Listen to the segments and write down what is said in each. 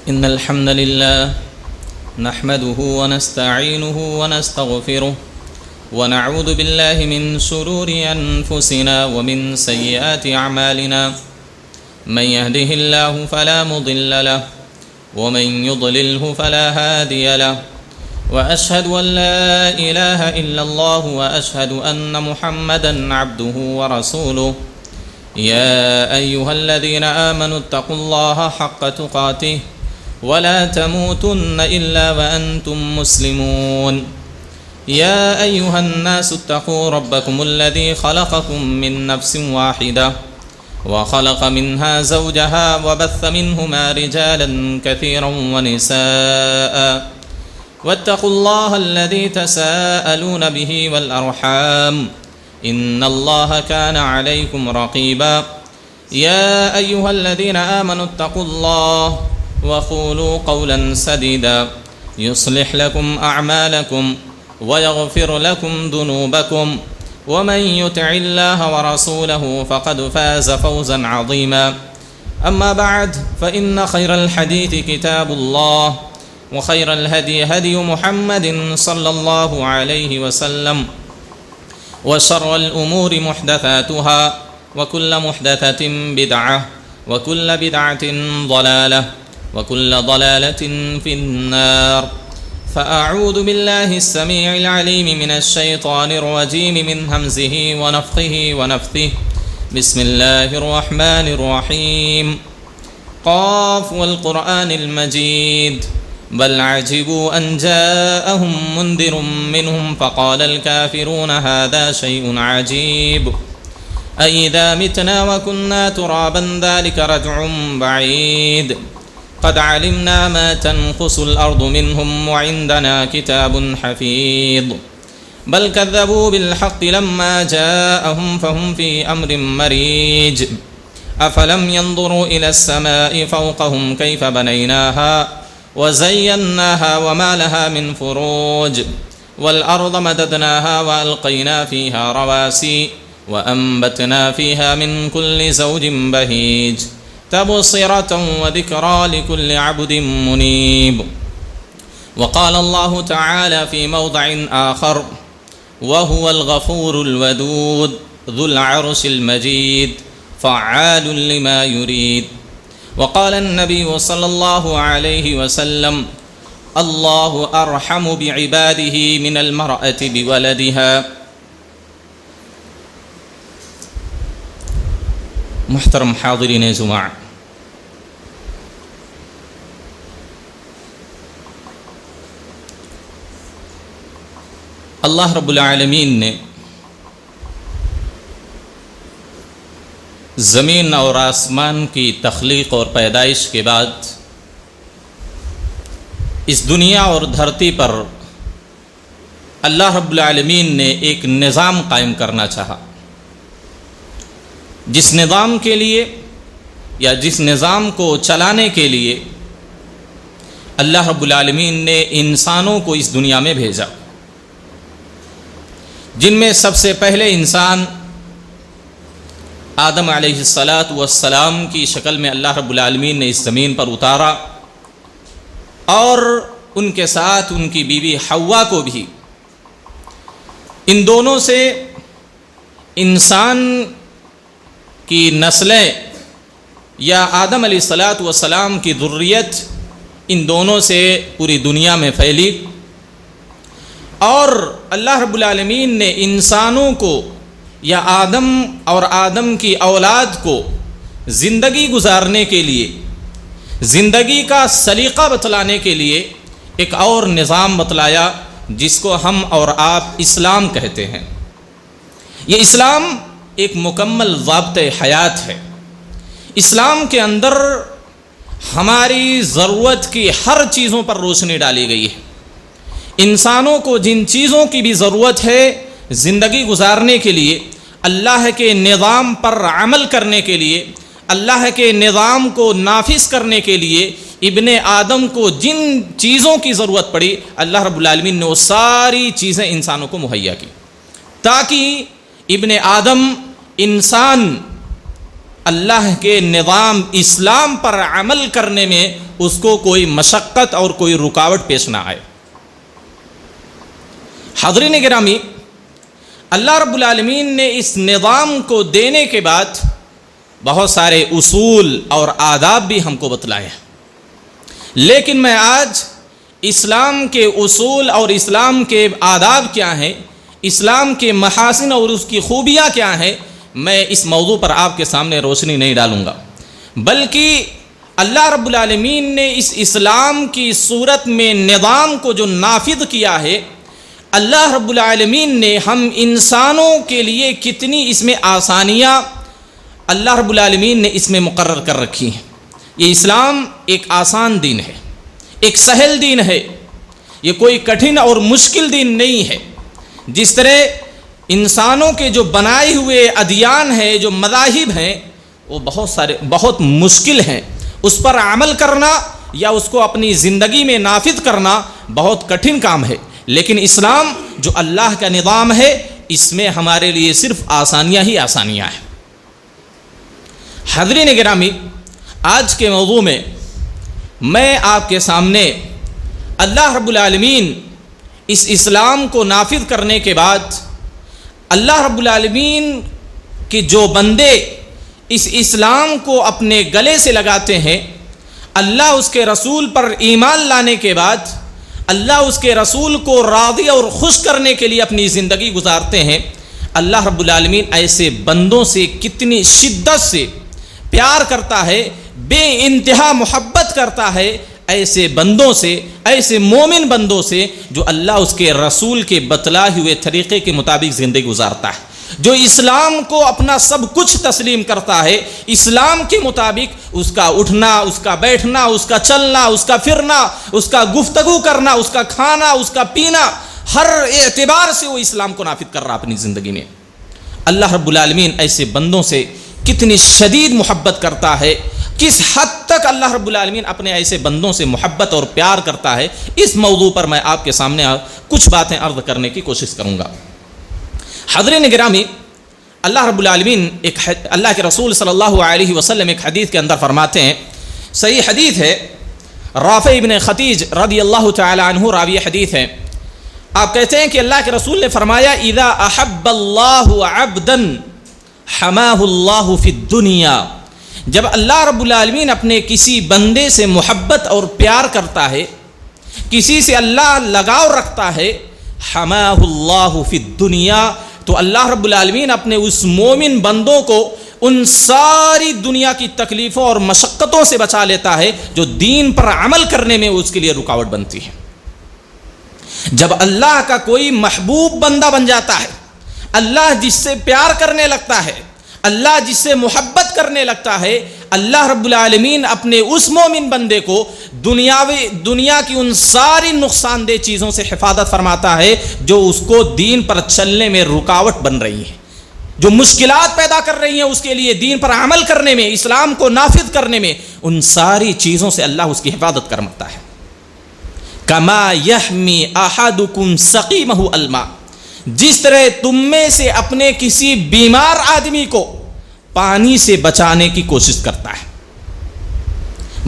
إن الحمد لله نحمده ونستعينه ونستغفره ونعوذ بالله من شرور أنفسنا ومن سيئات أعمالنا من يهده الله فلا مضل له ومن يضلله فلا هادي له وأشهد أن لا إله إلا الله وأشهد أن محمدا عبده ورسوله يا أيها الذين آمنوا اتقوا الله حق تقاته ولا تموتن إلا وأنتم مسلمون يا أيها الناس اتقوا ربكم الذي خلقكم من نفس واحدة وخلق منها زوجها وبث منهما رجالا كثيرا ونساء واتقوا الله الذي تساءلون به والأرحام إن الله كان عليكم رقيبا يا أيها الذين آمنوا اتقوا الله وقولوا قولا سديدا يصلح لكم أعمالكم ويغفر لكم ذنوبكم ومن يطع الله ورسوله فقد فاز فوزا عظيما أما بعد فإن خير الحديث كتاب الله وخير الهدي هدي محمد صلى الله عليه وسلم وشر الأمور محدثاتها وكل محدثة بدعة وكل بدعة ضلالة وكل ضلالة في النار فأعوذ بالله السميع العليم من الشيطان الرجيم من همزه ونفخه ونفثه بسم الله الرحمن الرحيم قاف والقرآن المجيد بل عجبوا أن جاءهم منذر منهم فقال الكافرون هذا شيء عجيب أإذا متنا وكنا ترابا ذلك رجع بعيد قد علمنا ما تنقص الأرض منهم وعندنا كتاب حفيظ بل كذبوا بالحق لما جاءهم فهم في أمر مريج أفلم ينظروا إلى السماء فوقهم كيف بنيناها وزيناها وما لها من فروج والأرض مددناها وألقينا فيها رواسي وأنبتنا فيها من كل زوج بهيج تبصرة وذكرى لكل عبد منيب وقال الله تعالى في موضع آخر وهو الغفور الودود ذو العرش المجيد فعال لما يريد وقال النبي صلى الله عليه وسلم الله أرحم بعباده من المرأة بولدها. محترم حاضرین جمعہ، اللہ رب العالمین نے زمین اور آسمان کی تخلیق اور پیدائش کے بعد اس دنیا اور دھرتی پر اللہ رب العالمین نے ایک نظام قائم کرنا چاہا، جس نظام کے لیے یا جس نظام کو چلانے کے لیے اللہ رب العالمین نے انسانوں کو اس دنیا میں بھیجا، جن میں سب سے پہلے انسان آدم علیہ السلام کی شکل میں اللہ رب العالمین نے اس زمین پر اتارا، اور ان کے ساتھ ان کی بیوی حوا کو بھی۔ ان دونوں سے انسان کی نسلیں یا آدم علیہ السلام کی ذریت ان دونوں سے پوری دنیا میں پھیلی، اور اللہ رب العالمین نے انسانوں کو یا آدم اور آدم کی اولاد کو زندگی گزارنے کے لیے، زندگی کا سلیقہ بتلانے کے لیے ایک اور نظام بتلایا، جس کو ہم اور آپ اسلام کہتے ہیں۔ یہ اسلام ایک مکمل ضابطۂ حیات ہے۔ اسلام کے اندر ہماری ضرورت کی ہر چیزوں پر روشنی ڈالی گئی ہے۔ انسانوں کو جن چیزوں کی بھی ضرورت ہے زندگی گزارنے کے لیے، اللہ کے نظام پر عمل کرنے کے لیے، اللہ کے نظام کو نافذ کرنے کے لیے ابن آدم کو جن چیزوں کی ضرورت پڑی، اللہ رب العالمین نے وہ ساری چیزیں انسانوں کو مہیا کی، تاکہ ابن آدم انسان اللہ کے نظام اسلام پر عمل کرنے میں اس کو کوئی مشقت اور کوئی رکاوٹ پیش نہ آئے۔ حاضرین گرامی، اللہ رب العالمین نے اس نظام کو دینے کے بعد بہت سارے اصول اور آداب بھی ہم کو بتلائے، لیکن میں آج اسلام کے اصول اور اسلام کے آداب کیا ہیں، اسلام کے محاسن اور اس کی خوبیاں کیا ہیں، میں اس موضوع پر آپ کے سامنے روشنی نہیں ڈالوں گا، بلکہ اللہ رب العالمین نے اس اسلام کی صورت میں نظام کو جو نافذ کیا ہے، اللہ رب العالمین نے ہم انسانوں کے لیے کتنی اس میں آسانیاں اللہ رب العالمین نے اس میں مقرر کر رکھی ہیں۔ یہ اسلام ایک آسان دین ہے، ایک سہل دین ہے، یہ کوئی کٹھن اور مشکل دین نہیں ہے۔ جس طرح انسانوں کے جو بنائے ہوئے ادیان ہیں، جو مذاہب ہیں، وہ بہت مشکل ہیں، اس پر عمل کرنا یا اس کو اپنی زندگی میں نافذ کرنا بہت کٹھن کام ہے، لیکن اسلام جو اللہ کا نظام ہے، اس میں ہمارے لیے صرف آسانیاں ہی آسانیاں ہیں۔ حاضرین گرامی، آج کے موضوع میں میں آپ کے سامنے اللہ رب العالمین اس اسلام کو نافذ کرنے کے بعد اللہ رب العالمین کے جو بندے اس اسلام کو اپنے گلے سے لگاتے ہیں، اللہ اس کے رسول پر ایمان لانے کے بعد اللہ اس کے رسول کو راضی اور خوش کرنے کے لیے اپنی زندگی گزارتے ہیں، اللہ رب العالمین ایسے بندوں سے کتنی شدت سے پیار کرتا ہے، بے انتہا محبت کرتا ہے، ایسے بندوں سے، ایسے مومن بندوں سے جو اللہ اس کے رسول کے بتلائے ہوئے طریقے کے مطابق زندگی گزارتا ہے، جو اسلام کو اپنا سب کچھ تسلیم کرتا ہے، اسلام کے مطابق اس کا اٹھنا، اس کا بیٹھنا، اس کا چلنا، اس کا پھرنا، اس کا گفتگو کرنا، اس کا کھانا، اس کا پینا، ہر اعتبار سے وہ اسلام کو نافذ کر رہا اپنی زندگی میں۔ اللہ رب العالمین ایسے بندوں سے کتنی شدید محبت کرتا ہے، کس حد تک اللہ رب العالمین اپنے ایسے بندوں سے محبت اور پیار کرتا ہے، اس موضوع پر میں آپ کے سامنے کچھ باتیں عرض کرنے کی کوشش کروں گا۔ حضرین گرامی، اللہ رب العالمین اللہ کے رسول صلی اللہ علیہ وسلم ایک حدیث کے اندر فرماتے ہیں، صحیح حدیث ہے، رافع ابن خدیج رضی اللہ تعالی عنہ راوی حدیث ہے، آپ کہتے ہیں کہ اللہ کے رسول نے فرمایا، اذا احب اللہ عبدا حماہ اللہ فی الدنیا، جب اللہ رب العالمین اپنے کسی بندے سے محبت اور پیار کرتا ہے، کسی سے اللہ لگاؤ رکھتا ہے، حماہ اللہ فی الدنیا، تو اللہ رب العالمین اپنے اس مومن بندوں کو ان ساری دنیا کی تکلیفوں اور مشقتوں سے بچا لیتا ہے جو دین پر عمل کرنے میں اس کے لیے رکاوٹ بنتی ہے۔ جب اللہ کا کوئی محبوب بندہ بن جاتا ہے، اللہ جس سے پیار کرنے لگتا ہے، اللہ جس سے محبت کرنے لگتا ہے، اللہ رب العالمین اپنے اس مومن بندے کو دنیا کی ان ساری نقصان دہ چیزوں سے حفاظت فرماتا ہے جو اس کو دین پر چلنے میں رکاوٹ بن رہی ہیں، جو مشکلات پیدا کر رہی ہیں اس کے لیے دین پر عمل کرنے میں، اسلام کو نافذ کرنے میں، ان ساری چیزوں سے اللہ اس کی حفاظت کرتا ہے۔ کما یحمی احدکم سقیمہ الماء، جس طرح تم میں سے اپنے کسی بیمار آدمی کو پانی سے بچانے کی کوشش کرتا ہے۔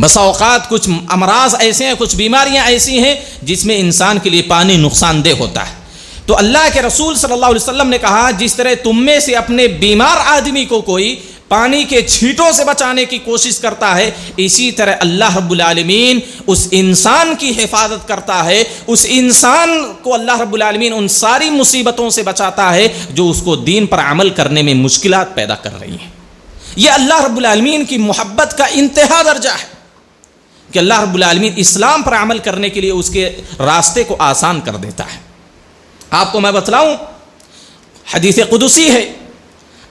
بسا اوقات کچھ امراض ایسے ہیں، کچھ بیماریاں ایسی ہیں جس میں انسان کے لیے پانی نقصان دہ ہوتا ہے، تو اللہ کے رسول صلی اللہ علیہ وسلم نے کہا، جس طرح تم میں سے اپنے بیمار آدمی کو کوئی پانی کے چھینٹوں سے بچانے کی کوشش کرتا ہے، اسی طرح اللہ رب العالمین اس انسان کی حفاظت کرتا ہے، اس انسان کو اللہ رب العالمین ان ساری مصیبتوں سے بچاتا ہے جو اس کو دین پر عمل کرنے میں مشکلات پیدا کر رہی ہیں۔ یہ اللہ رب العالمین کی محبت کا انتہا درجہ ہے کہ اللہ رب العالمین اسلام پر عمل کرنے کے لیے اس کے راستے کو آسان کر دیتا ہے۔ آپ کو میں بتلاؤں، حدیث قدسی ہے،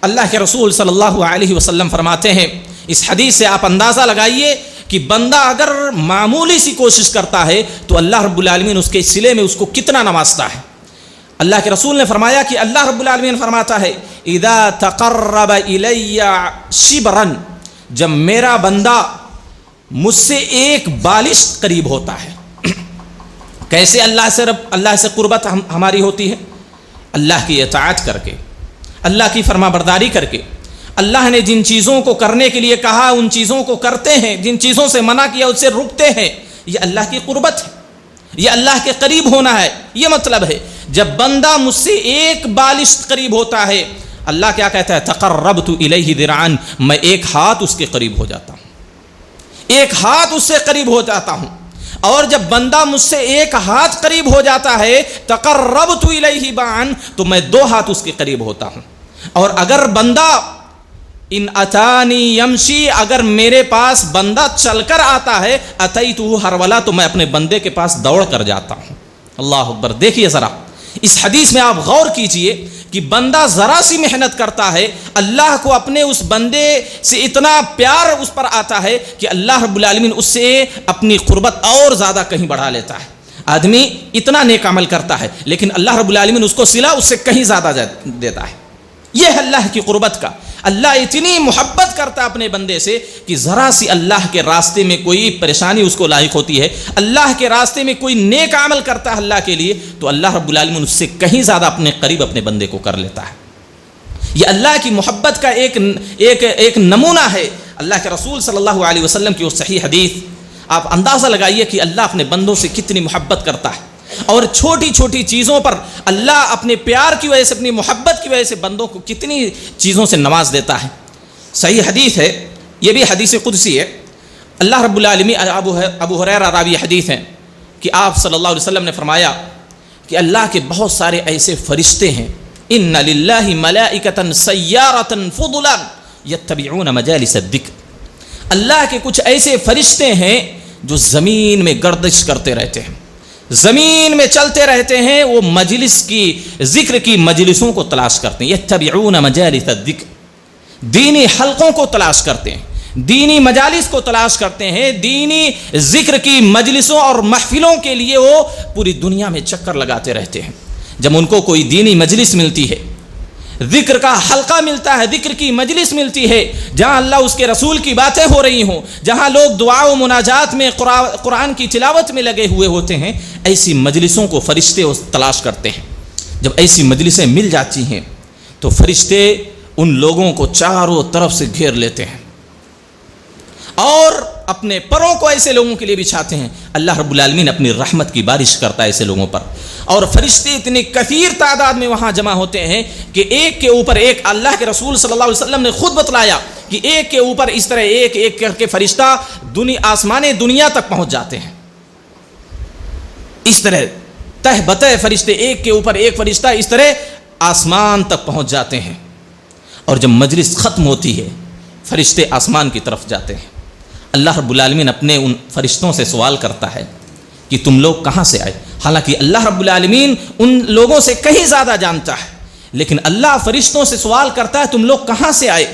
اللہ کے رسول صلی اللہ علیہ وسلم فرماتے ہیں، اس حدیث سے آپ اندازہ لگائیے کہ بندہ اگر معمولی سی کوشش کرتا ہے تو اللہ رب العالمین اس کے صلے میں اس کو کتنا نوازتا ہے۔ اللہ کے رسول نے فرمایا کہ اللہ رب العالمین فرماتا ہے، اذا تقرب الی شبرا، جب میرا بندہ مجھ سے ایک بالش قریب ہوتا ہے۔ کیسے اللہ سے قربت ہماری ہوتی ہے؟ اللہ کی اطاعت کر کے، اللہ کی فرما برداری کر کے، اللہ نے جن چیزوں کو کرنے کے لیے کہا ان چیزوں کو کرتے ہیں، جن چیزوں سے منع کیا اس سے رکتے ہیں، یہ اللہ کی قربت ہے، یہ اللہ کے قریب ہونا ہے۔ یہ مطلب ہے جب بندہ مجھ سے ایک بالشت قریب ہوتا ہے، اللہ کیا کہتا ہے؟ تقربت الیہ ذراعا، میں ایک ہاتھ اس کے قریب ہو جاتا ہوں، ایک ہاتھ اس سے قریب ہو جاتا ہوں۔ اور جب بندہ مجھ سے ایک ہاتھ قریب ہو جاتا ہے تقربت الیہ باعا، تو میں 2 ہاتھ اس کے قریب ہوتا ہوں۔ اور اگر بندہ ان اتانی یمشی، اگر میرے پاس بندہ چل کر آتا ہے اتیتہ ہرولا، تو میں اپنے بندے کے پاس دوڑ کر جاتا ہوں۔ اللہ اکبر۔ دیکھیے ذرا اس حدیث میں آپ غور کیجئے کہ بندہ ذرا سی محنت کرتا ہے، اللہ کو اپنے اس بندے سے اتنا پیار اس پر آتا ہے کہ اللہ رب العالمین اس سے اپنی قربت اور زیادہ کہیں بڑھا لیتا ہے۔ آدمی اتنا نیک عمل کرتا ہے لیکن اللہ رب العالمین اس کو صلہ اس سے کہیں زیادہ دیتا ہے۔ یہ ہے اللہ کی قربت کا۔ اللہ اتنی محبت کرتا ہے اپنے بندے سے کہ ذرا سی اللہ کے راستے میں کوئی پریشانی اس کو لاحق ہوتی ہے، اللہ کے راستے میں کوئی نیک عمل کرتا ہے اللہ کے لیے، تو اللہ رب العالمین اس سے کہیں زیادہ اپنے قریب اپنے بندے کو کر لیتا ہے۔ یہ اللہ کی محبت کا ایک نمونہ ہے۔ اللہ کے رسول صلی اللہ علیہ وسلم کی وہ صحیح حدیث، آپ اندازہ لگائیے کہ اللہ اپنے بندوں سے کتنی محبت کرتا ہے، اور چھوٹی چھوٹی چیزوں پر اللہ اپنے پیار کی وجہ سے، اپنی محبت کی وجہ سے بندوں کو کتنی چیزوں سے نواز دیتا ہے۔ صحیح حدیث ہے، یہ بھی حدیث قدسی ہے۔ اللہ رب العالمین، ابو ہریرہ راوی حدیث ہیں کہ آپ صلی اللہ علیہ وسلم نے فرمایا کہ اللہ کے بہت سارے ایسے فرشتے ہیں، ان للہ ملائکۃ سیارۃ فضلا یتبعون مجالس الذکر، اللہ کے کچھ ایسے فرشتے ہیں جو زمین میں گردش کرتے رہتے ہیں، زمین میں چلتے رہتے ہیں، وہ مجلس کی، ذکر کی مجلسوں کو تلاش کرتے ہیں۔ یتبعون مجالس الذکر، دینی حلقوں کو تلاش کرتے ہیں، دینی مجالس کو تلاش کرتے ہیں، دینی ذکر کی مجلسوں اور محفلوں کے لیے وہ پوری دنیا میں چکر لگاتے رہتے ہیں۔ جب ان کو کوئی دینی مجلس ملتی ہے، ذکر کا حلقہ ملتا ہے، ذکر کی مجلس ملتی ہے جہاں اللہ اس کے رسول کی باتیں ہو رہی ہوں، جہاں لوگ دعا و مناجات میں، قرآن کی تلاوت میں لگے ہوئے ہوتے ہیں، ایسی مجلسوں کو فرشتے تلاش کرتے ہیں۔ جب ایسی مجلسیں مل جاتی ہیں تو فرشتے ان لوگوں کو چاروں طرف سے گھیر لیتے ہیں اور اپنے پروں کو ایسے لوگوں کے لیے بچھاتے ہیں۔ اللہ رب العالمین اپنی رحمت کی بارش کرتا ہے ایسے لوگوں پر، اور فرشتے اتنی کثیر تعداد میں وہاں جمع ہوتے ہیں کہ ایک کے اوپر ایک، اللہ کے رسول صلی اللہ علیہ وسلم نے خود بتلایا کہ ایک کے اوپر اس طرح ایک ایک کر کے فرشتہ آسمان دنیا تک پہنچ جاتے ہیں۔ اس طرح تہ بتہ فرشتے، ایک کے اوپر ایک فرشتہ اس طرح آسمان تک پہنچ جاتے ہیں، اور جب مجلس ختم ہوتی ہے فرشتے آسمان کی طرف جاتے ہیں۔ اللہ رب العالمین اپنے ان فرشتوں سے سوال کرتا ہے کہ تم لوگ کہاں سے آئے؟ حالانکہ اللہ رب العالمین ان لوگوں سے کہیں زیادہ جانتا ہے، لیکن اللہ فرشتوں سے سوال کرتا ہے تم لوگ کہاں سے آئے؟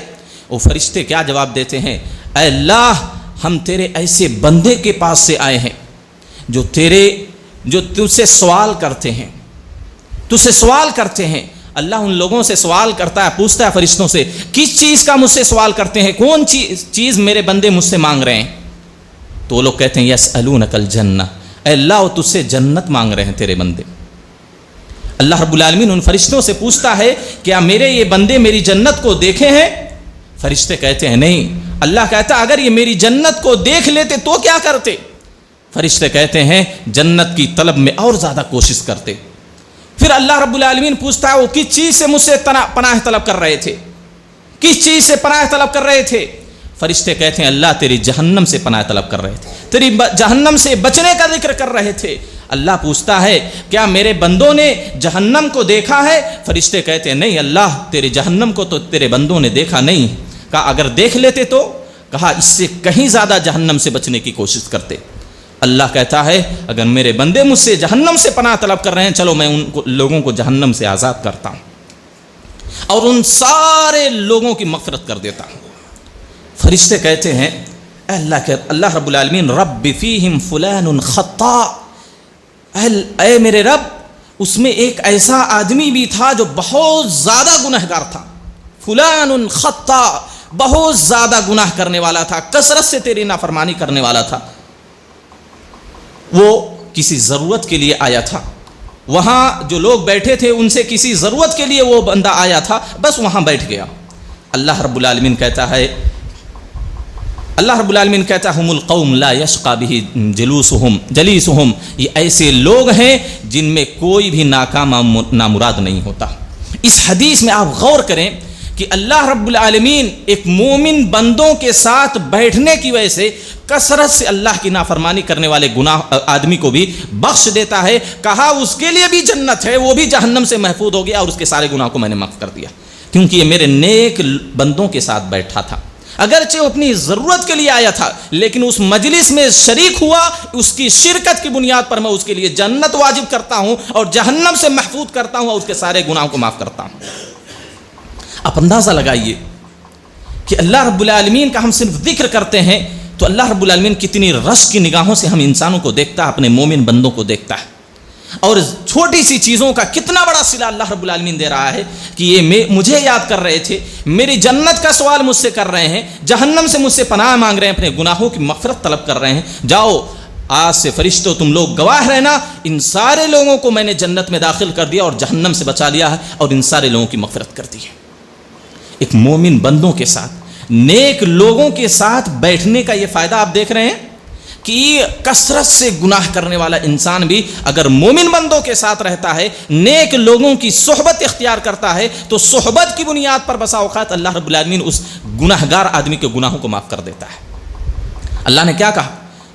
وہ فرشتے کیا جواب دیتے ہیں؟ اے اللہ، ہم تیرے ایسے بندے کے پاس سے آئے ہیں جو تجھ سے سوال کرتے ہیں، تجھ سے سوال کرتے ہیں۔ اللہ ان لوگوں سے سوال کرتا ہے، پوچھتا ہے فرشتوں سے کس چیز کا مجھ سے سوال کرتے ہیں، کون چیز میرے بندے مجھ سے مانگ رہے ہیں؟ تو وہ لوگ کہتے ہیں یسألونک الجنہ، اے اللہ وہ تجھ سے جنت مانگ رہے ہیں تیرے بندے۔ اللہ رب العالمین ان فرشتوں سے پوچھتا ہے کیا میرے یہ بندے میری جنت کو دیکھے ہیں؟ فرشتے کہتے ہیں نہیں۔ اللہ کہتا ہے اگر یہ میری جنت کو دیکھ لیتے تو کیا کرتے؟ فرشتے کہتے ہیں جنت کی طلب میں اور زیادہ کوشش کرتے۔ پھر اللہ رب العالمین پوچھتا ہے وہ کس چیز سے مجھ سے پناہ طلب کر رہے تھے، کس چیز سے پناہ طلب کر رہے تھے؟ فرشتے کہتے ہیں اللہ تیری جہنم سے پناہ طلب کر رہے تھے، تیری جہنم سے بچنے کا ذکر کر رہے تھے۔ اللہ پوچھتا ہے کیا میرے بندوں نے جہنم کو دیکھا ہے؟ فرشتے کہتے ہیں نہیں اللہ، تیرے جہنم کو تو تیرے بندوں نے دیکھا نہیں۔ کہا اگر دیکھ لیتے تو؟ کہا اس سے کہیں زیادہ جہنم سے بچنے کی کوشش کرتے۔ اللہ کہتا ہے اگر میرے بندے مجھ سے جہنم سے پناہ طلب کر رہے ہیں، چلو میں ان لوگوں کو جہنم سے آزاد کرتا ہوں اور ان سارے لوگوں کی مغفرت کر دیتا ہوں۔ فرشتے کہتے ہیں اللہ رب العالمین رب فیہم فلان خطاء، اے میرے رب اس میں ایک ایسا آدمی بھی تھا جو بہت زیادہ گنہگار تھا، فلان خطاء، بہت زیادہ گناہ کرنے والا تھا، کثرت سے تیری نافرمانی کرنے والا تھا۔ وہ کسی ضرورت کے لیے آیا تھا، وہاں جو لوگ بیٹھے تھے ان سے کسی ضرورت کے لیے وہ بندہ آیا تھا، بس وہاں بیٹھ گیا۔ اللہ رب العالمین کہتا ہے ہم القوم لا یشقی بہ جلیسہم، یہ ایسے لوگ ہیں جن میں کوئی بھی ناکام نامراد نہیں ہوتا۔ اس حدیث میں آپ غور کریں کہ اللہ رب العالمین ایک مومن بندوں کے ساتھ بیٹھنے کی وجہ سے کثرت سے اللہ کی نافرمانی کرنے والے گناہ آدمی کو بھی بخش دیتا ہے۔ کہا اس کے لیے بھی جنت ہے، وہ بھی جہنم سے محفوظ ہو گیا اور اس کے سارے گناہ کو میں نے معاف کر دیا، کیونکہ یہ میرے نیک بندوں کے ساتھ بیٹھا تھا۔ اگرچہ وہ اپنی ضرورت کے لیے آیا تھا، لیکن اس مجلس میں شریک ہوا، اس کی شرکت کی بنیاد پر میں اس کے لیے جنت واجب کرتا ہوں اور جہنم سے محفوظ کرتا ہوں اور اس کے سارے گناہوں کو معاف کرتا ہوں۔ آپ اندازہ لگائیے کہ اللہ رب العالمین کا ہم صرف ذکر کرتے ہیں تو اللہ رب العالمین کتنی رشک کی نگاہوں سے ہم انسانوں کو دیکھتا ہے، اپنے مومن بندوں کو دیکھتا ہے، اور چھوٹی سی چیزوں کا کتنا بڑا صلہ اللہ رب العالمین دے رہا ہے کہ یہ مجھے یاد کر رہے تھے، میری جنت کا سوال مجھ سے کر رہے ہیں، جہنم سے مجھ سے پناہ مانگ رہے ہیں، اپنے گناہوں کی مغفرت طلب کر رہے ہیں۔ جاؤ آج سے فرشتوں تم لوگ گواہ رہنا، ان سارے لوگوں کو میں نے جنت میں داخل کر دیا اور جہنم سے بچا لیا ہے اور ان سارے لوگوں کی مغفرت کر دی ہے۔ ایک مومن بندوں کے ساتھ، نیک لوگوں کے ساتھ بیٹھنے کا یہ فائدہ آپ دیکھ رہے ہیں کہ کثرت سے گناہ کرنے والا انسان بھی اگر مومن بندوں کے ساتھ رہتا ہے، نیک لوگوں کی صحبت اختیار کرتا ہے، تو صحبت کی بنیاد پر بسا اوقات اللہ رب العالمین اس گناہگار آدمی کے گناہوں کو معاف کر دیتا ہے۔ اللہ نے کیا کہا؟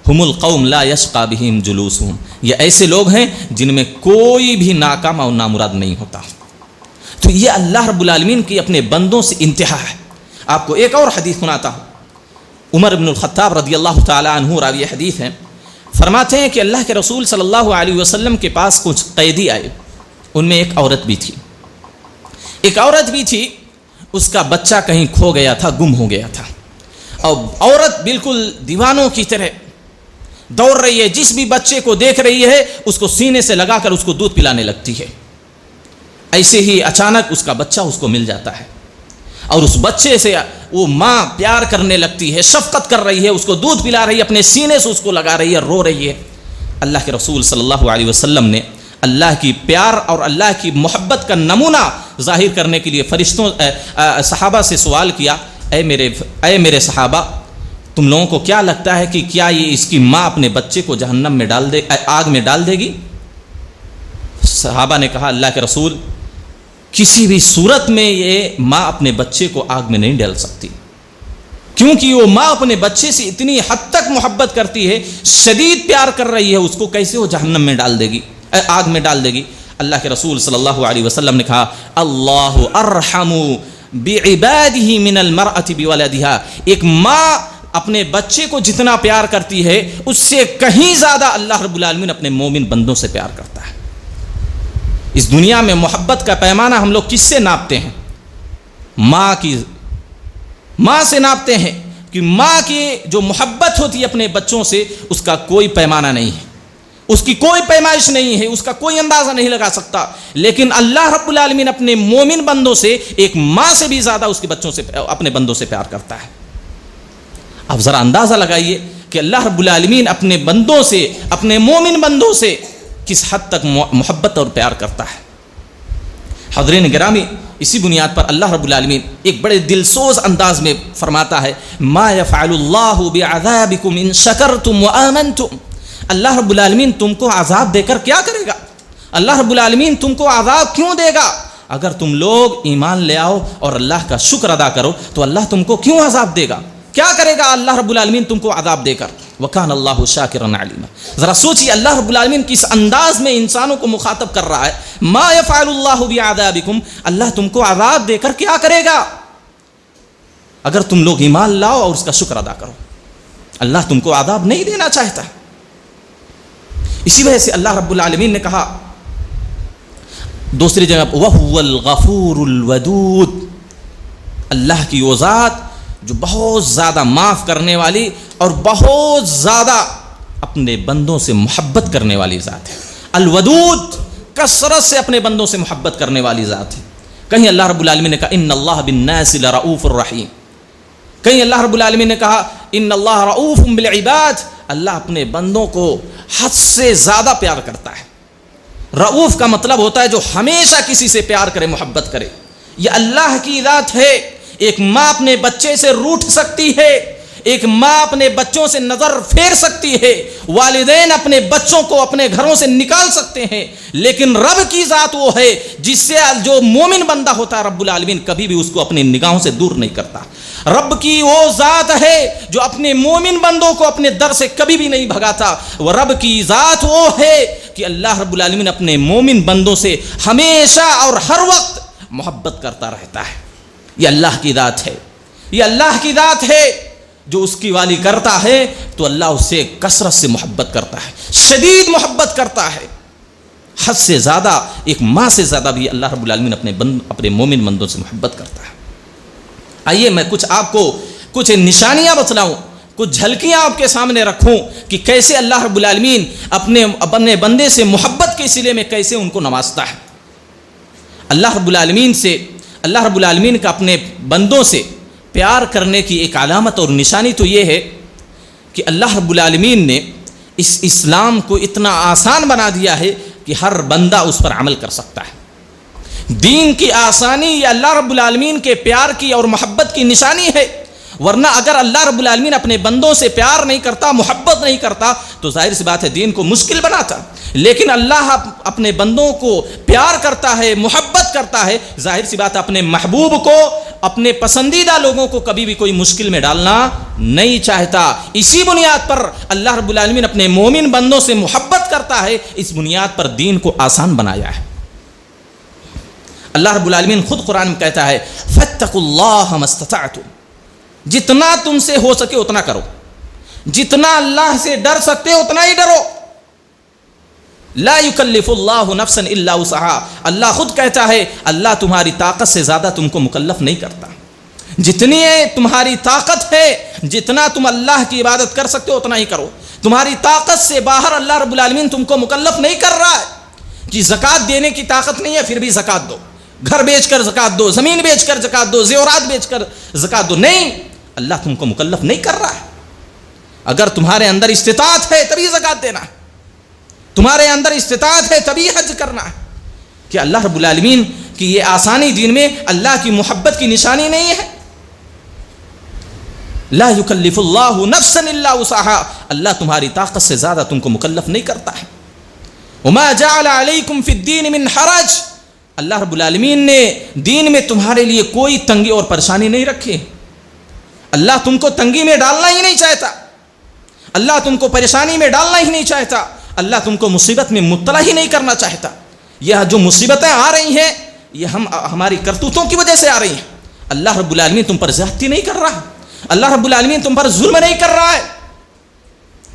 ہم القوم لا یشقی بہم جلوسہم، یہ ایسے لوگ ہیں جن میں کوئی بھی ناکام اور نامراد نہیں ہوتا۔ تو یہ اللہ رب العالمین کی اپنے بندوں سے انتہا ہے۔ آپ کو ایک اور حدیث سناتا ہوں۔ عمر بن الخطاب رضی اللہ تعالی عنہ راوی حدیث ہیں، فرماتے ہیں کہ اللہ کے رسول صلی اللہ علیہ وسلم کے پاس کچھ قیدی آئے، ان میں ایک عورت بھی تھی، اس کا بچہ کہیں کھو گیا تھا، گم ہو گیا تھا، اور عورت بالکل دیوانوں کی طرح دوڑ رہی ہے، جس بھی بچے کو دیکھ رہی ہے اس کو سینے سے لگا کر اس کو دودھ پلانے لگتی ہے۔ ایسے ہی اچانک اس کا بچہ اس کو مل جاتا ہے اور اس بچے سے وہ ماں پیار کرنے لگتی ہے، شفقت کر رہی ہے، اس کو دودھ پلا رہی ہے، اپنے سینے سے اس کو لگا رہی ہے، رو رہی ہے۔ اللہ کے رسول صلی اللہ علیہ وسلم نے اللہ کی پیار اور اللہ کی محبت کا نمونہ ظاہر کرنے کے لیے صحابہ سے سوال کیا، اے میرے صحابہ، تم لوگوں کو کیا لگتا ہے کہ کیا یہ اس کی ماں اپنے بچے کو جہنم میں آگ میں ڈال دے گی؟ صحابہ نے کہا اللہ کے رسول، کسی بھی صورت میں یہ ماں اپنے بچے کو آگ میں نہیں ڈال سکتی، کیونکہ وہ ماں اپنے بچے سے اتنی حد تک محبت کرتی ہے، شدید پیار کر رہی ہے، اس کو کیسے وہ جہنم میں ڈال دے گی، آگ میں ڈال دے گی؟ اللہ کے رسول صلی اللہ علیہ وسلم نے کہا اللہ ارحم بعبادہ من المرأة بولدہا، ایک ماں اپنے بچے کو جتنا پیار کرتی ہے اس سے کہیں زیادہ اللہ رب العالمین اپنے مومن بندوں سے پیار کرتا ہے۔ اس دنیا میں محبت کا پیمانہ ہم لوگ کس سے ناپتے ہیں؟ ماں سے ناپتے ہیں، کہ ماں کی جو محبت ہوتی ہے اپنے بچوں سے اس کا کوئی پیمانہ نہیں ہے، اس کی کوئی پیمائش نہیں ہے، اس کا کوئی اندازہ نہیں لگا سکتا۔ لیکن اللہ رب العالمین اپنے مومن بندوں سے ایک ماں سے بھی زیادہ اس کے بچوں سے اپنے بندوں سے پیار کرتا ہے۔ اب ذرا اندازہ لگائیے کہ اللہ رب العالمین اپنے بندوں سے، اپنے مومن بندوں سے کس حد تک محبت اور پیار کرتا ہے۔ حضرین گرامی، اسی بنیاد پر اللہ رب العالمین ایک بڑے دلسوز انداز میں فرماتا ہے ما یفعل اللہ بعذابکم ان شکرتم وآمنتم، اللہ رب العالمین تم کو عذاب دے کر کیا کرے گا؟ اللہ رب العالمین تم کو عذاب کیوں دے گا؟ اگر تم لوگ ایمان لے آؤ اور اللہ کا شکر ادا کرو تو اللہ تم کو کیوں عذاب دے گا؟ کیا کرے گا اللہ رب العالمین تم کو عذاب دے کر؟ وَكَانَ اللَّهُ شَاكِرًا عَلِيمًا۔ ذرا سوچیے اللہ رب العالمین کس انداز میں انسانوں کو مخاطب کر رہا ہے، ما يفعل اللہ بعذابکم، اللہ تم کو عذاب دے کر کیا کرے گا اگر تم لوگ ایمان لاؤ اور اس کا شکر ادا کرو؟ اللہ تم کو عذاب نہیں دینا چاہتا۔ اسی وجہ سے اللہ رب العالمین نے کہا دوسری جگہ وَهُوَ الْغَفُورُ الْوَدُودُ، اللہ کی وہ ذات جو بہت زیادہ معاف کرنے والی اور بہت زیادہ اپنے بندوں سے محبت کرنے والی ذات ہے۔ الودود، کثرت سے اپنے بندوں سے محبت کرنے والی ذات ہے۔ کہیں اللہ رب العالمین نے کہا ان اللہ بالناس لرؤوف الرحیم، کہیں اللہ رب العالمین نے کہا ان اللہ رؤوف بالعباد، اللہ اپنے بندوں کو حد سے زیادہ پیار کرتا ہے۔ رؤوف کا مطلب ہوتا ہے جو ہمیشہ کسی سے پیار کرے، محبت کرے۔ یہ اللہ کی ذات ہے، ایک ماں اپنے بچے سے روٹھ سکتی ہے، ایک ماں اپنے بچوں سے نظر پھیر سکتی ہے، والدین اپنے بچوں کو اپنے گھروں سے نکال سکتے ہیں، لیکن رب کی ذات وہ ہے جس سے جو مومن بندہ ہوتا ہے رب العالمین کبھی بھی اس کو اپنی نگاہوں سے دور نہیں کرتا۔ رب کی وہ ذات ہے جو اپنے مومن بندوں کو اپنے در سے کبھی بھی نہیں بھگاتا۔ وہ رب کی ذات وہ ہے کہ اللہ رب العالمین اپنے مومن بندوں سے ہمیشہ اور ہر وقت محبت کرتا رہتا ہے۔ یہ اللہ کی ذات ہے، یہ اللہ کی ذات ہے۔ جو اس کی والی کرتا ہے تو اللہ اس سے کثرت سے محبت کرتا ہے، شدید محبت کرتا ہے، حد سے زیادہ، ایک ماں سے زیادہ بھی اللہ رب العالمین اپنے مومن بندوں سے محبت کرتا ہے۔ آئیے میں آپ کو کچھ نشانیاں بتلاؤں، کچھ جھلکیاں آپ کے سامنے رکھوں کہ کیسے اللہ رب العالمین اپنے بندے سے محبت کے سلسلے میں کیسے ان کو نوازتا ہے۔ اللہ رب العالمین کا اپنے بندوں سے پیار کرنے کی ایک علامت اور نشانی تو یہ ہے کہ اللہ رب العالمین نے اس اسلام کو اتنا آسان بنا دیا ہے کہ ہر بندہ اس پر عمل کر سکتا ہے۔ دین کی آسانی یہ اللہ رب العالمین کے پیار کی اور محبت کی نشانی ہے، ورنہ اگر اللہ رب العالمین اپنے بندوں سے پیار نہیں کرتا، محبت نہیں کرتا تو ظاہر سی بات ہے دین کو مشکل بناتا۔ لیکن اللہ اپنے بندوں کو پیار کرتا ہے، محبت کرتا ہے، ظاہر سی بات ہے اپنے محبوب کو، اپنے پسندیدہ لوگوں کو کبھی بھی کوئی مشکل میں ڈالنا نہیں چاہتا۔ اسی بنیاد پر اللہ رب العالمین اپنے مومن بندوں سے محبت کرتا ہے، اس بنیاد پر دین کو آسان بنایا ہے۔ اللہ رب العالمین خود قرآن میں کہتا ہے فاتقوا اللہ ما استطعتم، جتنا تم سے ہو سکے اتنا کرو، جتنا اللہ سے ڈر سکتے ہو اتنا ہی ڈرو۔ لا یکلف اللہ نفسا الا وسعها، اللہ خود کہتا ہے اللہ تمہاری طاقت سے زیادہ تم کو مکلف نہیں کرتا۔ جتنی تمہاری طاقت ہے، جتنا تم اللہ کی عبادت کر سکتے ہو اتنا ہی کرو۔ تمہاری طاقت سے باہر اللہ رب العالمین تم کو مکلف نہیں کر رہا ہے کہ زکوٰۃ دینے کی طاقت نہیں ہے پھر بھی زکوٰۃ دو، گھر بیچ کر زکوٰۃ دو، زمین بیچ کر زکوٰۃ دو، زیورات بیچ کر زکوٰۃ دو، نہیں، اللہ تم کو مکلف نہیں کر رہا ہے۔ اگر تمہارے اندر استطاعت ہے تبھی زکوٰۃ دینا ہے، تمہارے اندر استطاعت ہے تبھی حج کرنا ہے۔ کہ اللہ رب العالمین کی یہ آسانی دین میں اللہ کی محبت کی نشانی نہیں ہے؟ لا یکلف اللہ نفسا الا وسعها، اللہ تمہاری طاقت سے زیادہ تم کو مکلف نہیں کرتا ہے۔ وما جعل علیکم فی الدین من حرج، اللہ رب العالمین نے دین میں تمہارے لیے کوئی تنگی اور پریشانی نہیں رکھی۔ اللہ تم کو تنگی میں ڈالنا ہی نہیں چاہتا، اللہ تم کو پریشانی میں ڈالنا ہی نہیں چاہتا، اللہ تم کو مصیبت میں مبتلا ہی نہیں کرنا چاہتا۔ یہ جو مصیبتیں آ رہی ہیں یہ ہماری کرتوتوں کی وجہ سے آ رہی ہیں۔ اللہ رب العالمین تم پر زیادتی نہیں کر رہا، اللہ رب العالمین تم پر ظلم نہیں کر رہا ہے،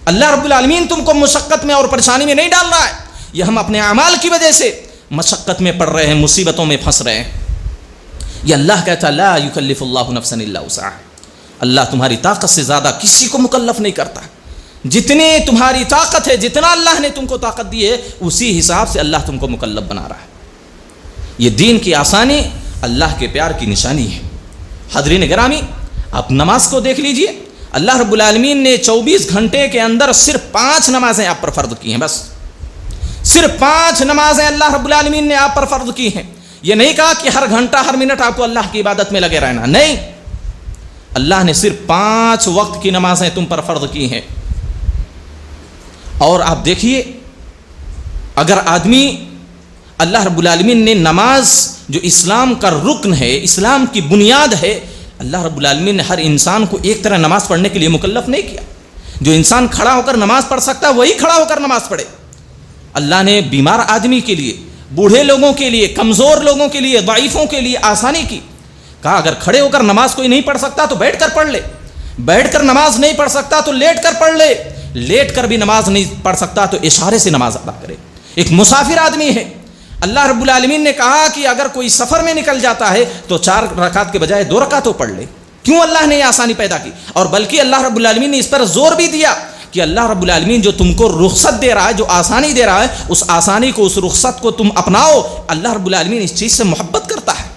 اللہ رب العالمین تم کو مشقت میں اور پریشانی میں نہیں ڈال رہا ہے۔ یہ ہم اپنے اعمال کی وجہ سے مشقت میں پڑ رہے ہیں، مصیبتوں میں پھنس رہے ہیں۔ یہ اللہ کہتا ہے لا یکلف اللہ نفسا الا وسعها، اللہ تمہاری طاقت سے زیادہ کسی کو مکلف نہیں کرتا۔ جتنی تمہاری طاقت ہے، جتنا اللہ نے تم کو طاقت دی ہے اسی حساب سے اللہ تم کو مکلف بنا رہا ہے۔ یہ دین کی آسانی اللہ کے پیار کی نشانی ہے۔ حاضرین گرامی، آپ نماز کو دیکھ لیجئے، اللہ رب العالمین نے 24 گھنٹے کے اندر صرف 5 نمازیں آپ پر فرض کی ہیں، بس صرف 5 نمازیں اللہ رب العالمین نے آپ پر فرض کی ہیں۔ یہ نہیں کہا کہ ہر گھنٹہ ہر منٹ آپ کو اللہ کی عبادت میں لگے رہنا، نہیں، اللہ نے صرف 5 وقت کی نمازیں تم پر فرض کی ہیں۔ اور آپ دیکھیے، اگر آدمی، اللہ رب العالمین نے نماز جو اسلام کا رکن ہے، اسلام کی بنیاد ہے، اللہ رب العالمین نے ہر انسان کو ایک طرح نماز پڑھنے کے لیے مکلف نہیں کیا۔ جو انسان کھڑا ہو کر نماز پڑھ سکتا ہے وہی کھڑا ہو کر نماز پڑھے۔ اللہ نے بیمار آدمی کے لیے، بوڑھے لوگوں کے لیے، کمزور لوگوں کے لیے، ضعیفوں کے لیے آسانی کی، کہا اگر کھڑے ہو کر نماز کوئی نہیں پڑھ سکتا تو بیٹھ کر پڑھ لے، بیٹھ کر نماز نہیں پڑھ سکتا تو لیٹ کر پڑھ لے، لیٹ کر بھی نماز نہیں پڑھ سکتا تو اشارے سے نماز ادا کرے۔ ایک مسافر آدمی ہے، اللہ رب العالمین نے کہا کہ اگر کوئی سفر میں نکل جاتا ہے تو 4 رکعت کے بجائے 2 رکعت پڑھ لے۔ کیوں اللہ نے یہ آسانی پیدا کی؟ اور بلکہ اللہ رب العالمین نے اس پر زور بھی دیا کہ اللہ رب العالمین جو تم کو رخصت دے رہا ہے، جو آسانی دے رہا ہے، اس آسانی کو، اس رخصت کو تم اپناؤ۔ اللہ رب العالمین اس چیز سے محبت کرتا ہے۔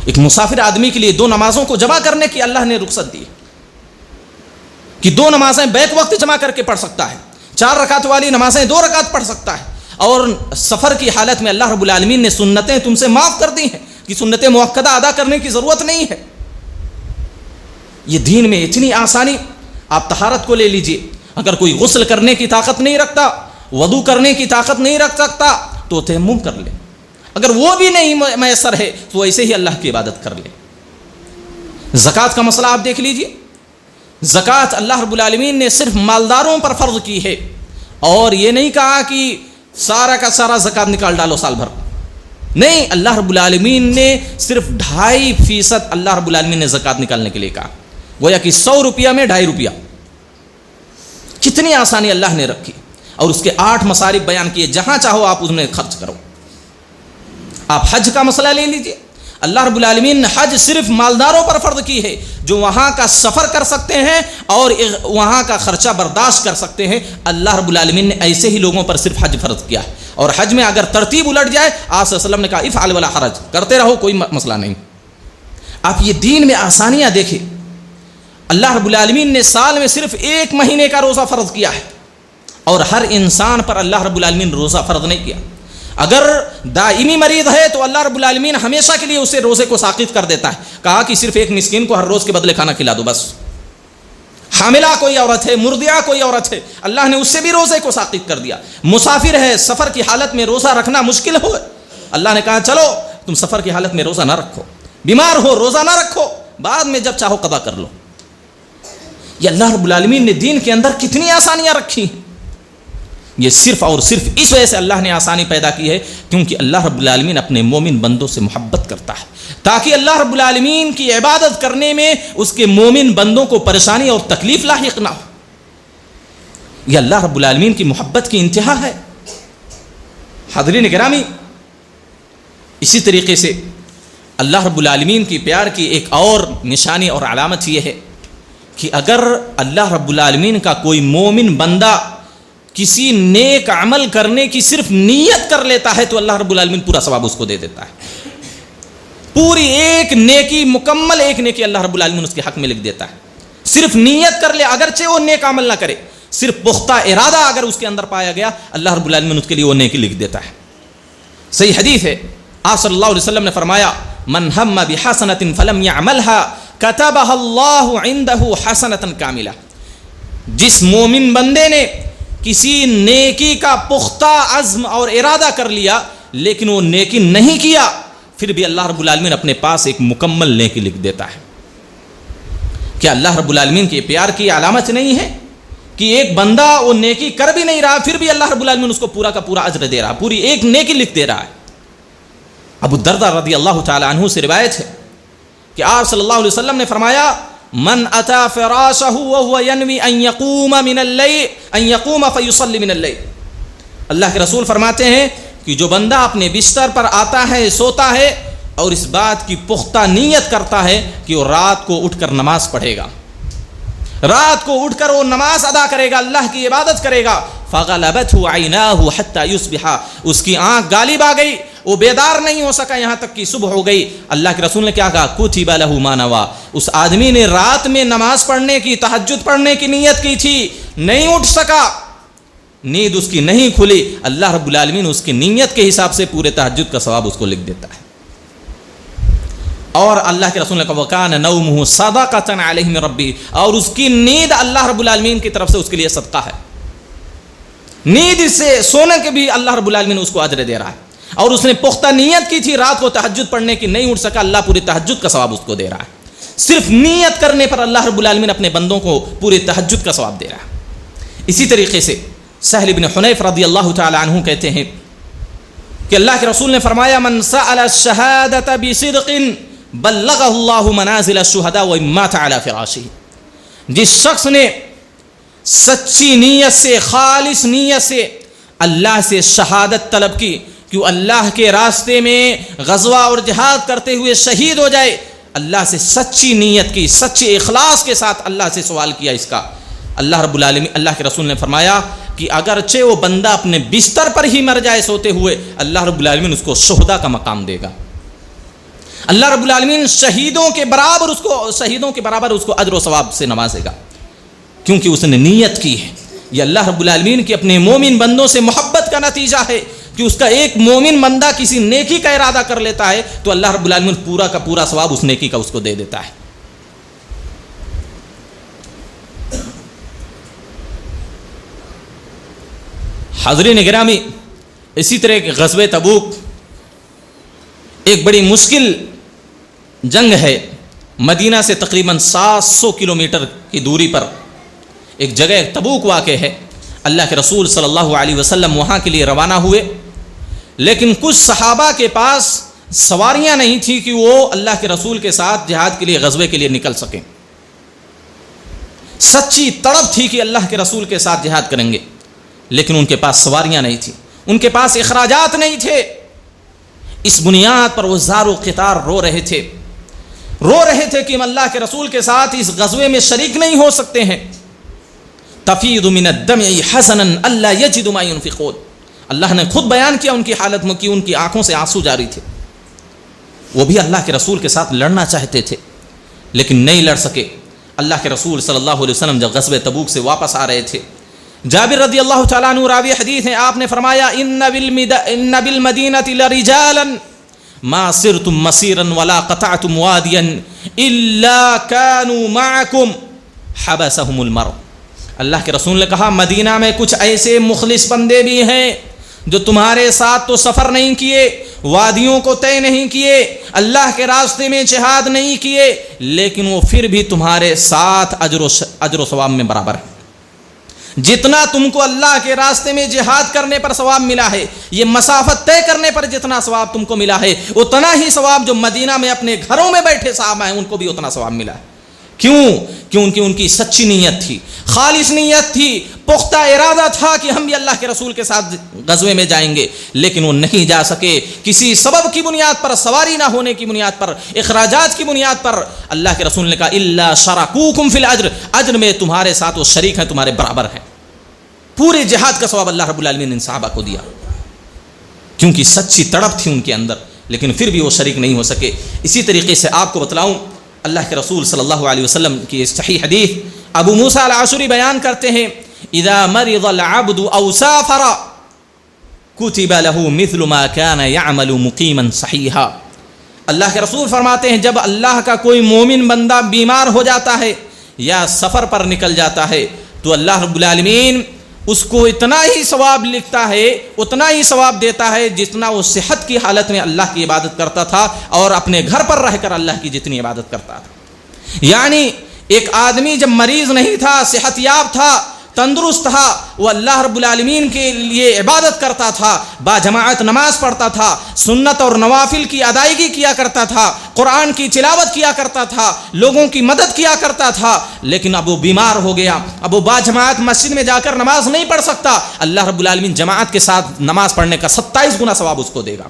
ایک مسافر آدمی کے لیے 2 نمازوں کو جمع کرنے کی اللہ نے رخصت دی کہ 2 نمازیں بیک وقت جمع کر کے پڑھ سکتا ہے، 4 رکعت والی نمازیں 2 رکعت پڑھ سکتا ہے۔ اور سفر کی حالت میں اللہ رب العالمین نے سنتیں تم سے معاف کر دی ہیں کی سنت مؤکدہ ادا کرنے کی ضرورت نہیں ہے. یہ دین میں اتنی آسانی. آپ طہارت کو لے لیجئے, اگر کوئی غسل کرنے کی طاقت نہیں رکھتا, وضو کرنے کی طاقت نہیں رکھ سکتا, تو تیمم کر لے. اگر وہ بھی نہیں میسر ہے تو ایسے ہی اللہ کی عبادت کر لے. زکوٰۃ کا مسئلہ آپ دیکھ لیجئے. زکوٰۃ اللہ رب العالمین نے صرف مالداروں پر فرض کی ہے, اور یہ نہیں کہا کہ سارا کا سارا زکوٰۃ نکال ڈالو سال بھر. نہیں, اللہ رب العالمین نے صرف 2.5% اللہ رب العالمین نے زکوٰۃ نکالنے کے لیے کہا. گویا کہ 100 روپیہ میں 2.5 روپیہ. کتنی آسانی اللہ نے رکھی, اور اس کے 8 مصارف بیان کیے. جہاں چاہو آپ اس میں خرچ کرو. آپ حج کا مسئلہ لے لیجئے. اللہ رب العالمین نے حج صرف مالداروں پر فرض کی ہے, جو وہاں کا سفر کر سکتے ہیں اور وہاں کا خرچہ برداشت کر سکتے ہیں. اللہ رب العالمین نے ایسے ہی لوگوں پر صرف حج فرض کیا ہے. اور حج میں اگر ترتیب الٹ جائے, آپ صلی اللہ علیہ وسلم نے کہا افعل ولا حرج, کرتے رہو, کوئی مسئلہ نہیں. آپ یہ دین میں آسانیاں دیکھیں. اللہ رب العالمین نے سال میں صرف 1 مہینے کا روزہ فرض کیا ہے, اور ہر انسان پر اللہ رب العالمین روزہ فرض نہیں کیا. اگر دائمی مریض ہے تو اللہ رب العالمین ہمیشہ کے لیے اسے روزے کو ساقط کر دیتا ہے. کہا کہ صرف ایک مسکین کو ہر روز کے بدلے کھانا کھلا دو بس. حاملہ کوئی عورت ہے, مرضعہ کوئی عورت ہے, اللہ نے اس سے بھی روزے کو ساقط کر دیا. مسافر ہے, سفر کی حالت میں روزہ رکھنا مشکل ہو, اللہ نے کہا چلو تم سفر کی حالت میں روزہ نہ رکھو. بیمار ہو روزہ نہ رکھو, بعد میں جب چاہو قضا کر لو. یہ اللہ رب العالمین نے دین کے اندر کتنی آسانیاں رکھی. یہ صرف اور صرف اس وجہ سے اللہ نے آسانی پیدا کی ہے کیونکہ اللہ رب العالمین اپنے مومن بندوں سے محبت کرتا ہے, تاکہ اللہ رب العالمین کی عبادت کرنے میں اس کے مومن بندوں کو پریشانی اور تکلیف لاحق نہ ہو. یہ اللہ رب العالمین کی محبت کی انتہا ہے. حاضرین گرامی, اسی طریقے سے اللہ رب العالمین کی پیار کی ایک اور نشانی اور علامت یہ ہے کہ اگر اللہ رب العالمین کا کوئی مومن بندہ کسی نیک عمل کرنے کی صرف نیت کر لیتا ہے تو اللہ رب العالمین پورا ثواب اس کو دے دیتا ہے. پوری ایک نیکی, مکمل ایک نیکی اللہ رب العالمین اس کے حق میں لکھ دیتا ہے. صرف نیت کر لے, اگرچہ وہ نیک عمل نہ کرے, صرف پختہ ارادہ اگر اس کے اندر پایا گیا, اللہ رب العالمین اس کے لیے وہ نیکی لکھ دیتا ہے. صحیح حدیث ہے, آپ صلی اللہ علیہ وسلم نے فرمایا من ہم بحسنۃ فلم یعملها كتبها اللہ عنده حسنۃ کاملہ. جس مومن بندے نے کسی نیکی کا پختہ عزم اور ارادہ کر لیا لیکن وہ نیکی نہیں کیا, پھر بھی اللہ رب العالمین اپنے پاس ایک مکمل نیکی لکھ دیتا ہے. کیا اللہ رب العالمین کے پیار کی علامت نہیں ہے کہ ایک بندہ وہ نیکی کر بھی نہیں رہا, پھر بھی اللہ رب العالمین اس کو پورا کا پورا اجر دے رہا, پوری ایک نیکی لکھ دے رہا ہے. ابو الدرداء رضی اللہ تعالی عنہ سے روایت ہے کہ آپ صلی اللہ علیہ وسلم نے فرمایا من اتا فراشہ وهو ينوي ان يقوم من الليل ان يقوم فيصلي من الليل. اللہ کے رسول فرماتے ہیں کہ جو بندہ اپنے بستر پر آتا ہے, سوتا ہے, اور اس بات کی پختہ نیت کرتا ہے کہ وہ رات کو اٹھ کر نماز پڑھے گا, رات کو اٹھ کر وہ نماز ادا کرے گا, اللہ کی عبادت کرے گا, فغلبته عیناہ حتی یصبح, اس کی آنکھ غالب آ گئی, وہ بیدار نہیں ہو سکا یہاں تک کہ صبح ہو گئی. اللہ کے رسول نے کیا کہا, کتب لہ ما نوی. اس آدمی نے رات میں نماز پڑھنے کی, تہجد پڑھنے کی نیت کی تھی, نہیں اٹھ سکا, نیند اس کی نہیں کھلی, اللہ رب العالمین اس کی نیت کے حساب سے پورے تہجد کا ثواب اس کو لکھ دیتا ہے. اور اللہ کے رسول نے کہا وکان نومہ صدقۃ علیہ من ربہ, اور اس کی نیند اللہ رب العالمین کی طرف سے اس کے لیے صدقہ ہے. نیند سے سونے کے بھی اللہ رب العالمین اس کو اجر دے رہا ہے. اور اس نے پختہ نیت کی تھی رات کو تہجد پڑھنے کی, نہیں اٹھ سکا, اللہ پوری تہجد کا ثواب اس کو دے رہا ہے. صرف نیت کرنے پر اللہ رب العالمین اپنے بندوں کو پورے تہجد کا ثواب دے رہا ہے. اسی طریقے سے سہل بن حنیف رضی اللہ تعالی عنہ کہتے ہیں کہ اللہ کے رسول نے فرمایا من سأل الشہادۃ بصدق بلغہ اللہ منازل الشہداء وان مات علی فراشہ. جس شخص نے سچی نیت سے, خالص نیت سے اللہ سے شہادت طلب کی کہ وہ اللہ کے راستے میں غزوہ اور جہاد کرتے ہوئے شہید ہو جائے, اللہ سے سچی نیت کی, سچے اخلاص کے ساتھ اللہ سے سوال کیا اس کا, اللہ رب العالمین, اللہ کے رسول نے فرمایا کہ اگرچہ وہ بندہ اپنے بستر پر ہی مر جائے سوتے ہوئے, اللہ رب العالمین اس کو شہداء کا مقام دے گا. اللہ رب العالمین شہیدوں کے برابر اس کو اجر و ثواب سے نوازے گا, کیونکہ اس نے نیت کی ہے. یہ اللہ رب العالمین کی اپنے مومن بندوں سے محبت کا نتیجہ ہے. کہ اس کا ایک مومن بندہ کسی نیکی کا ارادہ کر لیتا ہے تو اللہ رب العالمین پورا کا پورا ثواب اس نیکی کا اس کو دے دیتا ہے. حاضرین گرامی، اسی طرح کہ غزوہ تبوک ایک بڑی مشکل جنگ ہے. مدینہ سے تقریباً 700 کلومیٹر کی دوری پر ایک جگہ تبوک واقع ہے. اللہ کے رسول صلی اللہ علیہ وسلم وہاں کے لیے روانہ ہوئے، لیکن کچھ صحابہ کے پاس سواریاں نہیں تھی کہ وہ اللہ کے رسول کے ساتھ جہاد کے لیے غزوے کے لیے نکل سکیں. سچی تڑپ تھی کہ اللہ کے رسول کے ساتھ جہاد کریں گے، لیکن ان کے پاس سواریاں نہیں تھیں، ان کے پاس اخراجات نہیں تھے. اس بنیاد پر وہ زار و قطار رو رہے تھے کہ ہم اللہ کے رسول کے ساتھ اس غزوے میں شریک نہیں ہو سکتے ہیں. تفیض من الدمع حسنا الا یجد ما ينفقون. اللہ نے خود بیان کیا ان کی حالت میں کہ ان کی آنکھوں سے آنسو جاری تھے. وہ بھی اللہ کے رسول کے ساتھ لڑنا چاہتے تھے لیکن نہیں لڑ سکے. اللہ کے رسول صلی اللہ علیہ وسلم جب غزوہ تبوک سے واپس آ رہے تھے، جابر رضی اللہ تعالیٰ عنہ راوی حدیث ہیں، آپ نے فرمایا ان بالمدینۃ لرجالا ما سرتم مسیرا ولا قطعتم وادیا الا كانوا معكم حبسهم المرء. اللہ کے رسول نے کہا مدینہ میں کچھ ایسے مخلص بندے بھی ہیں جو تمہارے ساتھ تو سفر نہیں کیے، وادیوں کو طے نہیں کیے، اللہ کے راستے میں جہاد نہیں کیے، لیکن وہ پھر بھی تمہارے ساتھ اجر و ثواب میں برابر ہے. جتنا تم کو اللہ کے راستے میں جہاد کرنے پر ثواب ملا ہے، یہ مسافت طے کرنے پر جتنا ثواب تم کو ملا ہے، اتنا ہی ثواب جو مدینہ میں اپنے گھروں میں بیٹھے صحابہ ہیں ان کو بھی اتنا ثواب ملا ہے. کیونکہ ان کی سچی نیت تھی، خالص نیت تھی، پختہ ارادہ تھا کہ ہم بھی اللہ کے رسول کے ساتھ غزوے میں جائیں گے، لیکن وہ نہیں جا سکے. کسی سبب کی بنیاد پر، سواری نہ ہونے کی بنیاد پر، اخراجات کی بنیاد پر اللہ کے رسول نے کہا الا شرکوکم فی الاجر، اجر میں تمہارے ساتھ وہ شریک ہیں، تمہارے برابر ہیں. پورے جہاد کا ثواب اللہ رب العالمین نے ان صحابہ کو دیا کیونکہ سچی تڑپ تھی ان کے اندر، لیکن پھر بھی وہ شریک نہیں ہو سکے. اسی طریقے سے آپ کو بتلاؤں، اللہ کے رسول صلی اللہ علیہ وسلم کی صحیح حدیث ابو موسیٰ العشری بیان کرتے ہیں اذا مرض العبد او سافر كتب له مثل ما كان يعمل مقيما صحيحا. اللہ کے رسول فرماتے ہیں جب اللہ کا کوئی مومن بندہ بیمار ہو جاتا ہے یا سفر پر نکل جاتا ہے تو اللہ رب العالمین اس کو اتنا ہی ثواب لکھتا ہے، اتنا ہی ثواب دیتا ہے جتنا وہ صحت کی حالت میں اللہ کی عبادت کرتا تھا اور اپنے گھر پر رہ کر اللہ کی جتنی عبادت کرتا تھا. یعنی ایک آدمی جب مریض نہیں تھا، صحت یاب تھا، تندرست تھا، وہ اللہ رب العالمین کے لیے عبادت کرتا تھا، با جماعت نماز پڑھتا تھا، سنت اور نوافل کی ادائیگی کیا کرتا تھا، قرآن کی تلاوت کیا کرتا تھا، لوگوں کی مدد کیا کرتا تھا. لیکن اب وہ بیمار ہو گیا، اب وہ با جماعت مسجد میں جا کر نماز نہیں پڑھ سکتا. اللہ رب العالمین جماعت کے ساتھ نماز پڑھنے کا 27 گنا ثواب اس کو دے گا.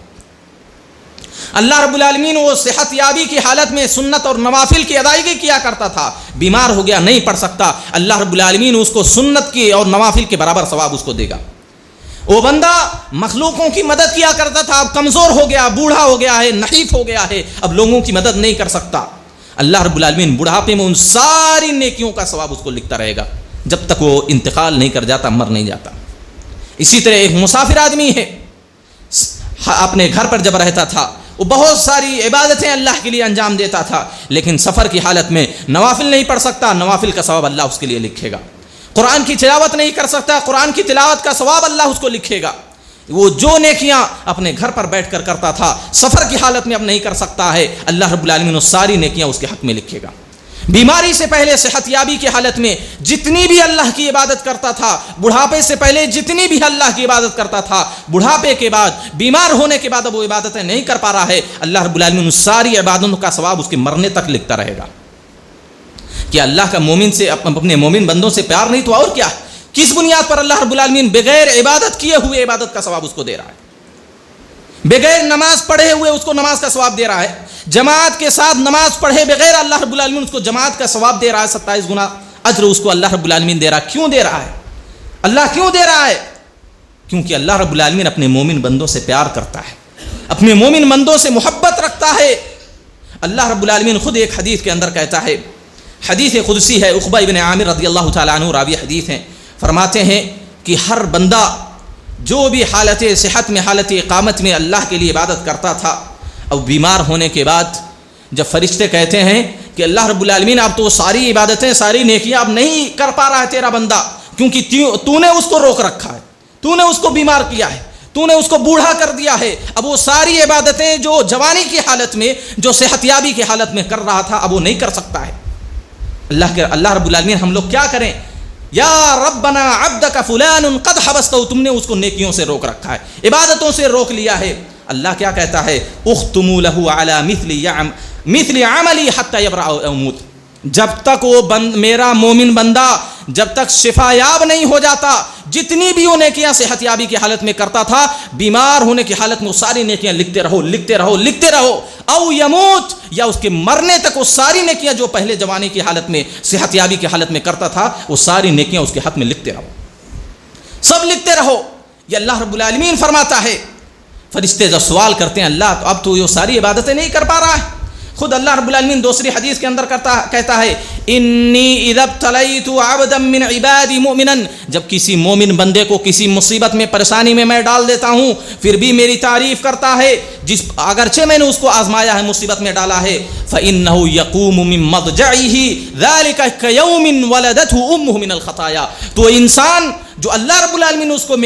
اللہ رب العالمین وہ صحت یابی کی حالت میں سنت اور نوافل کی ادائیگی کیا کرتا تھا، بیمار ہو گیا نہیں پڑھ سکتا، اللہ رب العالمین اس کو سنت کی اور نوافل کے برابر ثواب اس کو دے گا. وہ بندہ مخلوقوں کی مدد کیا کرتا تھا، اب کمزور ہو گیا، بوڑھا ہو گیا ہے، نحیف ہو گیا ہے، اب لوگوں کی مدد نہیں کر سکتا. اللہ رب العالمین بڑھاپے میں ان ساری نیکیوں کا ثواب اس کو لکھتا رہے گا جب تک وہ انتقال نہیں کر جاتا، مر نہیں جاتا. اسی طرح ایک مسافر آدمی ہے، اپنے گھر پر جب رہتا تھا وہ بہت ساری عبادتیں اللہ کے لیے انجام دیتا تھا، لیکن سفر کی حالت میں نوافل نہیں پڑھ سکتا، نوافل کا ثواب اللہ اس کے لیے لکھے گا. قرآن کی تلاوت نہیں کر سکتا، قرآن کی تلاوت کا ثواب اللہ اس کو لکھے گا. وہ جو نیکیاں اپنے گھر پر بیٹھ کر کرتا تھا، سفر کی حالت میں اب نہیں کر سکتا ہے، اللہ رب العالمین وہ ساری نیکیاں اس کے حق میں لکھے گا. بیماری سے پہلے صحت یابی کی حالت میں جتنی بھی اللہ کی عبادت کرتا تھا، بڑھاپے سے پہلے جتنی بھی اللہ کی عبادت کرتا تھا، بڑھاپے کے بعد، بیمار ہونے کے بعد اب وہ عبادتیں نہیں کر پا رہا ہے، اللہ رب العالمین ان ساری عبادتوں کا ثواب اس کے مرنے تک لکھتا رہے گا. کیا اللہ کا مومن سے، اپنے مومن بندوں سے پیار نہیں تو اور کیا؟ کس بنیاد پر اللہ رب العالمین بغیر عبادت کیے ہوئے عبادت کا ثواب اس کو دے رہا ہے؟ بغیر نماز پڑھے ہوئے اس کو نماز کا ثواب دے رہا ہے. جماعت کے ساتھ نماز پڑھے بغیر اللہ رب العالمین اس کو جماعت کا ثواب دے رہا ہے، 27 گنا اجر اس کو اللہ رب العالمین دے رہا ہے. کیوں دے رہا ہے؟ اللہ کیوں دے رہا ہے؟ کیونکہ اللہ رب العالمین اپنے مومن بندوں سے پیار کرتا ہے، اپنے مومن بندوں سے محبت رکھتا ہے. اللہ رب العالمین خود ایک حدیث کے اندر کہتا ہے، حدیث قدسی ہے، عقبہ ابن عامر رضی اللہ تعالیٰ عنہ راوی حدیث ہیں، فرماتے ہیں کہ ہر بندہ جو بھی حالت صحت میں حالت اقامت میں اللہ کے لیے عبادت کرتا تھا، اب بیمار ہونے کے بعد جب فرشتے کہتے ہیں کہ اللہ رب العالمین اب تو ساری عبادتیں ساری نیکیاں اب نہیں کر پا رہا ہے تیرا بندہ، کیونکہ تو نے اس کو روک رکھا ہے، تو نے اس کو بیمار کیا ہے، تو نے اس کو بوڑھا کر دیا ہے، اب وہ ساری عبادتیں جو جوانی کی حالت میں جو صحت یابی کی حالت میں کر رہا تھا اب وہ نہیں کر سکتا ہے۔ اللہ رب العالمین ہم لوگ کیا کریں؟ یا ربنا عبدک فلان قد حبستہ، تم نے اس کو نیکیوں سے روک رکھا ہے، عبادتوں سے روک لیا ہے۔ اللہ کیا کہتا ہے؟ اختموا له علی مثل عملی حتی یبرأ او یموت، جب تک وہ میرا مومن بندہ جب تک شفا یاب نہیں ہو جاتا، جتنی بھی وہ نیکیاں صحت یابی کی حالت میں کرتا تھا، بیمار ہونے کی حالت میں وہ ساری نیکیاں لکھتے رہو او یموت، یا اس کے مرنے تک وہ ساری نیکیاں جو پہلے جوانی کی حالت میں صحت یابی کی حالت میں کرتا تھا وہ ساری نیکیاں اس کے حق میں لکھتے رہو، سب لکھتے رہو۔ یہ اللہ رب العالمین فرماتا ہے۔ فرشتے جب سوال کرتے ہیں اللہ تو اب تو یہ ساری عبادتیں نہیں کر پا رہا ہے، خود اللہ رب العالمین دوسری حدیث کے اندر کہتا ہے انی اذا ابتلیت عبدا من عبادی مؤمنا، جب کسی مومن بندے کو کسی مصیبت میں پریشانی میں ڈال دیتا ہوں پھر بھی میری تعریف کرتا ہے، اگرچہ میں نے اس کو آزمایا ہے مصیبت میں ڈالا ہے، فإنه يقوم من مضجعه ذلك كيوم ولدته امه من الخطايا، تو انسان جو اللہ رب العالمین نے اس کو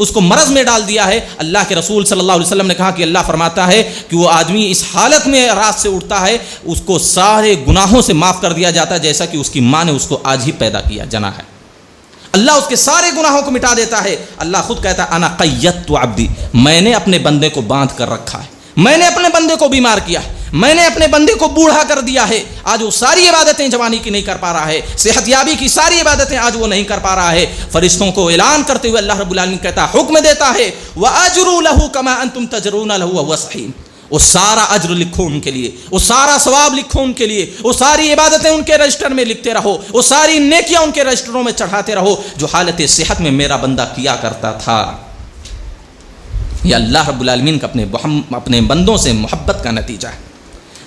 اس کو مرض میں ڈال دیا ہے، اللہ کے رسول صلی اللہ علیہ وسلم نے کہا کہ اللہ فرماتا ہے کہ وہ آدمی اس حالت میں رات سے اٹھتا ہے اس کو سارے گناہوں سے معاف کر دیا جاتا ہے جیسا کہ اس کی ماں نے اس کو آج ہی پیدا کیا جنا ہے، اللہ اس کے سارے گناہوں کو مٹا دیتا ہے۔ اللہ خود کہتا ہے انا قیدت عبدی، میں نے اپنے بندے کو باندھ کر رکھا ہے، میں نے اپنے بندے کو بیمار کیا ہے، میں نے اپنے بندے کو بوڑھا کر دیا ہے، آج وہ ساری عبادتیں جوانی کی نہیں کر پا رہا ہے، صحت یابی کی ساری عبادتیں آج وہ نہیں کر پا رہا ہے۔ فرشتوں کو اعلان کرتے ہوئے اللہ رب العالمین کہتا ہے، حکم دیتا ہے وَأَجْرُوا لَهُ كَمَا أَنْتُمْ تَجْرُونَ لَهُ وَهُوَ صَحِيحٌ، وہ سارا اجر لکھو ان کے لیے، وہ سارا ثواب لکھو ان کے لیے، وہ ساری عبادتیں ان کے رجسٹر میں لکھتے رہو، وہ ساری نیکیاں ان کے رجسٹروں میں چڑھاتے رہو جو حالت صحت میں میرا بندہ کیا کرتا تھا۔ یہ اللہ رب العالمین کا اپنے بندوں سے محبت کا نتیجہ ہے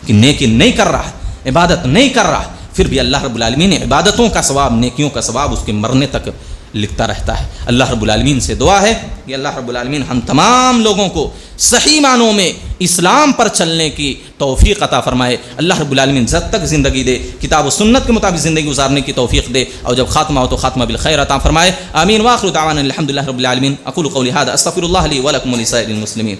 کہ نیکی نہیں کر رہا، عبادت نہیں کر رہا، پھر بھی اللہ رب العالمین نے عبادتوں کا ثواب، نیکیوں کا ثواب اس کے مرنے تک لکھتا رہتا ہے۔ اللہ رب العالمین سے دعا ہے کہ اللہ رب العالمین ہم تمام لوگوں کو صحیح معنوں میں اسلام پر چلنے کی توفیق عطا فرمائے۔ اللہ رب العالمین جب تک زندگی دے کتاب و سنت کے مطابق زندگی گزارنے کی توفیق دے، اور جب خاتمہ ہو تو خاتمہ بالخیر عطا فرمائے۔ آمین۔ وآخر دعوانا الحمدللہ رب العالمین۔ اقول قولی ھذا استغفر اللہ لی ولکم ولسائر المسلمین۔